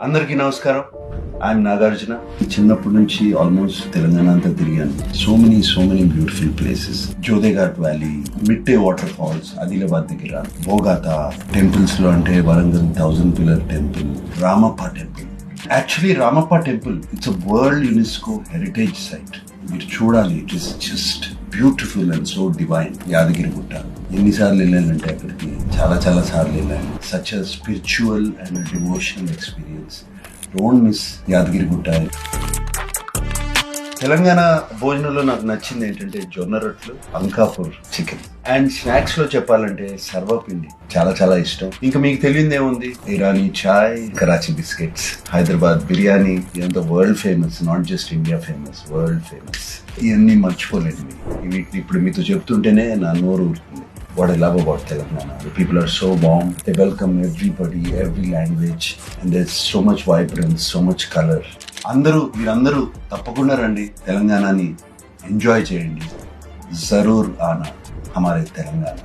అందరికీ నమస్కారం. ఐఎమ్ నాగార్జున. చిన్నప్పటి నుంచి ఆల్మోస్ట్ తెలంగాణ అంతా తిరిగాను. So many beautiful places. Jodeghat valley, Mitte water falls, Adilabad దగ్గర బోగాతా, టెంపుల్స్ లో అంటే Warangal 1000 pillar temple, Ramappa temple. Actually Ramappa temple it's a world UNESCO heritage site. మీరు చూడాలి. It is just beautiful and so divine. Yadagiri Gutta ఎన్నిసార్లు వెళ్ళానంటే అక్కడికి చాలా సార్లు వెళ్ళాను. Such a spiritual and devotional experience. Don't miss Yadagiri Gutta. Telangana భోజనంలో నాకు నచ్చింది ఏంటంటే జొన్న రొట్టెలు, అంకాపూర్ చికెన్. అండ్ స్నాక్స్ లో చెప్పాలంటే సర్వపిండి చాలా ఇష్టం. ఇంకా మీకు తెలియదేముంది, ఇరానీ చాయ్, కరాచీ బిస్కెట్స్, హైదరాబాద్ బిర్యానీ, ఇదంతా world famous, not just India famous, world famous. ఇవన్నీ మర్చిపోలేదు. వీటిని ఇప్పుడు మీతో చెప్తుంటేనే నా నోరు ఊరుతుంది. What I love about Telangana, the people are so warm. They welcome everybody, every language, and there's so much vibrance, so much color. మీరందరూ తప్పకుండా రండి, తెలంగాణని ఎంజాయ్ చేయండి. జరూర్ ఆనా హమారే తెలంగాణ.